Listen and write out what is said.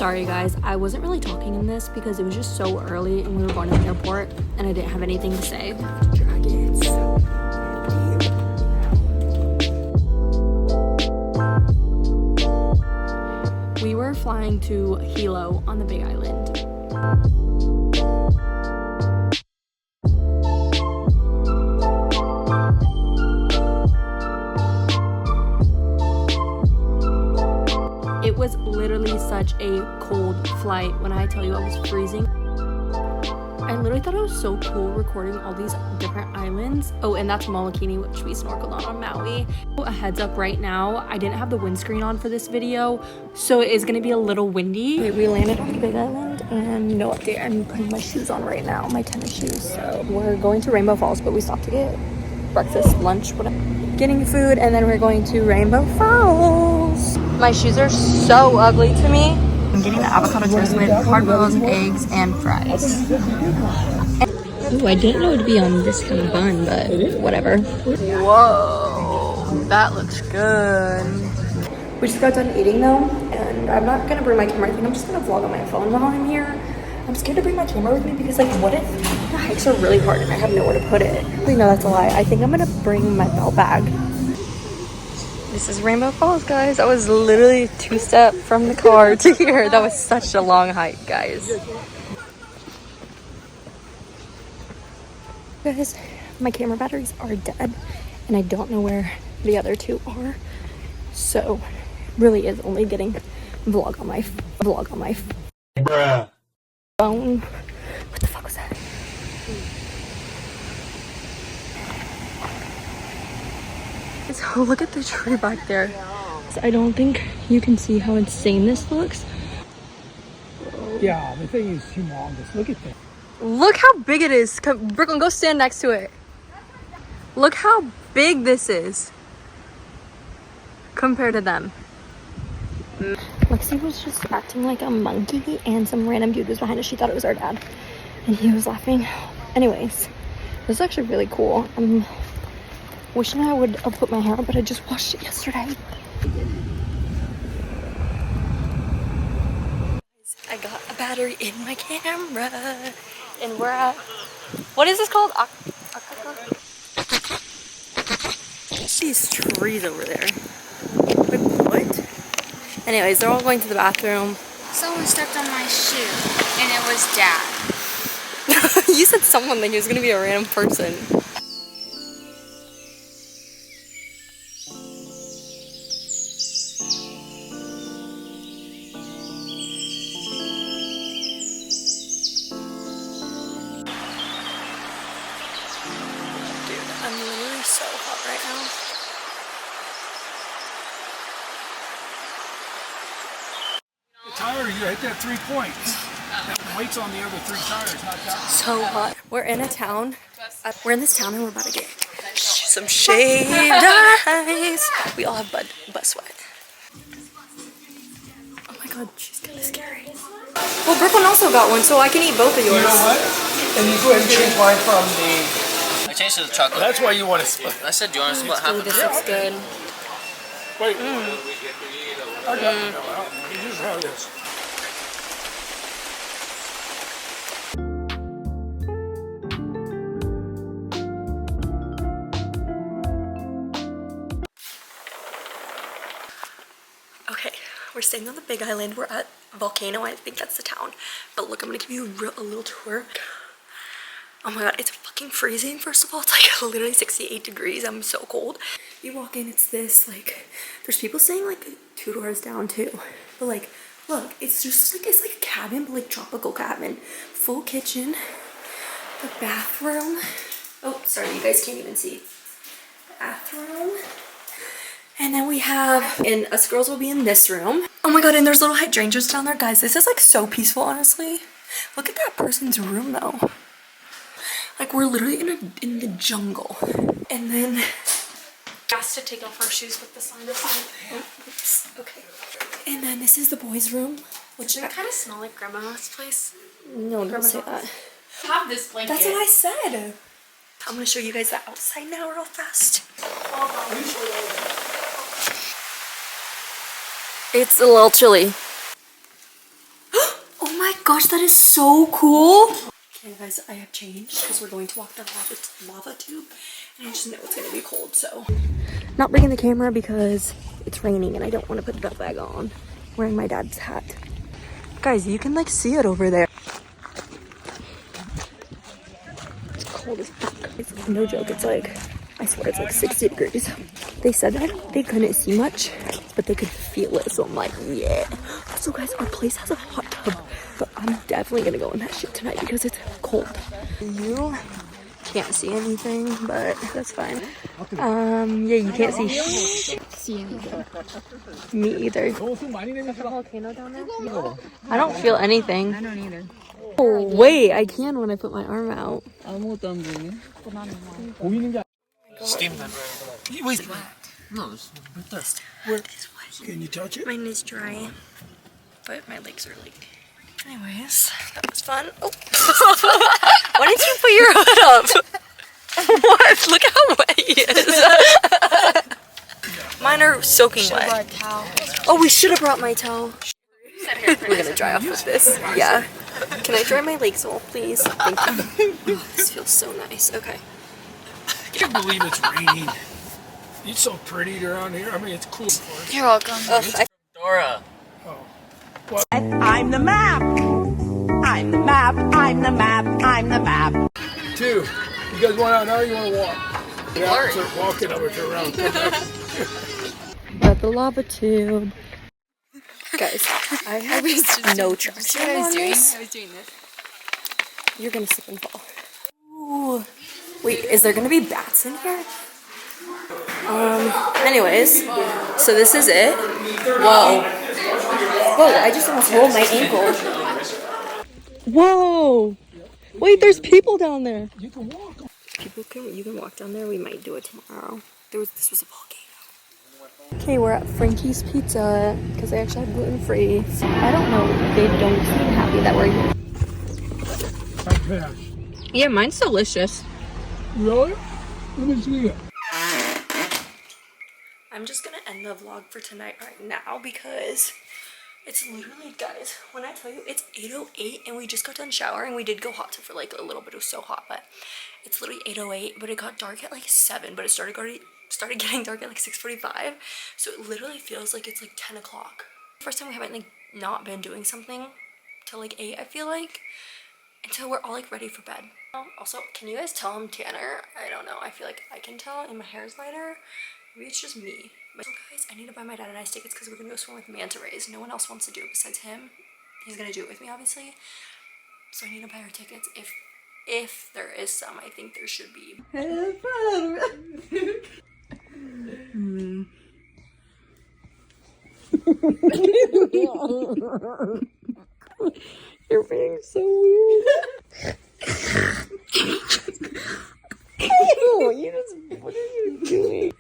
Sorry guys, I wasn't really talking in this because it was just so early and we were going to the airport and I didn't have anything to say. We were flying to Hilo on the Big Island. It was literally such a cold flight. When I tell you I was freezing, I literally thought it was so cool recording all these different islands. Oh, and that's Molokini, which we snorkeled on Maui. A heads up right now, I didn't have the windscreen on for this video, so it is gonna be a little windy. Okay, we landed on the Big Island and no update. I'm putting my shoes on right now, my tennis shoes. So we're going to Rainbow Falls, but we stopped to get breakfast, lunch, whatever. Getting food, and then we're going to Rainbow Falls. My shoes are so ugly to me. I'm getting the avocado toast with hard boiled eggs and fries. Oh, I didn't know it would be on this kind of bun, but whatever. Whoa, that looks good. We just got done eating though, and I'm not gonna bring my camera. I think I'm just gonna vlog on my phone while I'm here. I'm scared to bring my camera with me because, like, what if the hikes are really hard and I have nowhere to put it? Actually, no, that's a lie. I think I'm gonna bring my belt bag. This is Rainbow Falls, guys. I was literally 2 steps from the car to here. That was such a long hike, guys. Guys, my camera batteries are dead, and I don't know where the other 2 are. So, really is only getting vlog on my Bruh. phone. What the fuck was that? So look at the tree back there. So I don't think you can see how insane this looks. Yeah, the thing is humongous. Look at that. Look how big it is. Brooklyn, go stand next to it. Look how big this is compared to them. Lexi was just acting like a monkey, and some random dude was behind us. She thought it was our dad, and he was laughing. Anyways, this is actually really cool. I'm wishing I would have put my hair up, but I just washed it yesterday. I got a battery in my camera, and we're at, what is this called? These trees over there. Like, what? Anyways, they're all going to the bathroom. Someone stepped on my shoe, and it was Dad. You said someone, like it was gonna be a random person. Dude, I'm literally so hot right now. Tire, you hit that 3 points. That weight's on the other 3 tires, not that. So hot. We're in a town. We're in this town and we're about to get some shaved ice. We all have butt sweat. Oh my god, she's kind of scary. Well, Brooklyn also got one, so I can eat both of yours. You know what? And you go ahead and change mine from the... I changed to the chocolate. That's why you want to split. I said, do you want to split half Ooh, of this it? looks good. Wait. I got it. You just have this. Okay, we're staying on the Big Island. We're at Volcano. I think that's the town. But look, I'm gonna give you a little tour. Oh my god, it's fucking freezing. First of all, it's like literally 68 degrees. I'm so cold. You walk in, it's this, like, there's people staying like 2 doors down too. But like, look, it's just like, it's like a cabin, but like tropical cabin. Full kitchen, the bathroom. Oh, sorry, you guys can't even see. Bathroom. And then we have, and us girls will be in this room. Oh my god, and there's little hydrangeas down there. Guys, this is like so peaceful, honestly. Look at that person's room though. Like, we're literally in the jungle. And then asked to take off our shoes with the sign outside. Oh, oops. Okay. And then this is the boys' room, which Doesn't it kind of smell like Grandma's place? no, don't say that. I have this blanket. That's what I said. I'm gonna show you guys the outside now real fast. It's a little chilly. gosh, that is so cool. Okay guys, I have changed because we're going to walk down the lava tube and I just know it's gonna be cold, so. Not bringing the camera because it's raining and I don't want to put the duff bag on. Wearing my dad's hat. Guys, you can like see it over there. It's cold as fuck. It's no joke, it's like, I swear it's like 60 degrees. They said that they couldn't see much, but they could feel it, so I'm like, yeah. Also guys, our place has a hot tub, but I'm definitely gonna go in that shit tonight because it's cold. You can't see anything, but that's fine. Yeah, you can't see anything. Me either. Volcano down there? I don't feel anything. I don't either. Oh, wait, I can when I put my arm out. Steam vent right. Wait. No, it's right there. Can you touch it? Mine is dry, but my legs are like. Anyways, that was fun. Oh. Why didn't you put your hood up? What? Look how wet he is. Mine are soaking wet. Oh, we should have brought my towel. We're gonna dry off with this. Yeah. Can I dry my legs all, please? Thank you. This feels so nice. Okay. I can't believe it's raining. It's so pretty around here. I mean, it's cool. You're welcome. Dora. I'm the map. I'm the map. I'm the map. I'm the map. 2. You guys want out now or you want to walk? Yeah, start walking over to around. We're at the lava tube. Guys, I have no traction on this. I was doing this. You're gonna slip and fall. Ooh. Wait, is there gonna be bats in here? Anyways, so this is it. Whoa. Whoa, I just almost rolled my ankle. Whoa. Wait, there's people down there. You can walk. You can walk down there. We might do it tomorrow. This was a volcano. Okay, we're at Frankie's Pizza because they actually have gluten-free. I don't know. They don't seem happy that we're here. Yeah, mine's delicious. Really? Let me see it. I'm just gonna end the vlog for tonight right now because it's literally, guys, when I tell you it's 8:08 and we just got done showering. We did go hot tub for like a little bit. It was so hot, but it's literally 8:08. But it got dark at like 7. But it started getting dark at like 6:45. So it literally feels like it's like 10 o'clock. First time we haven't like not been doing something till like 8. I feel like until we're all like ready for bed. Also, can you guys tell I'm tanner? I don't know. I feel like I can tell, and my hair is lighter. Maybe it's just me. So guys, I need to buy my dad and I tickets because we're gonna go swim with manta rays. No one else wants to do it besides him. He's gonna do it with me, obviously. So I need to buy our tickets. If there is some, I think there should be. You're being so weird. Ew, what are you doing?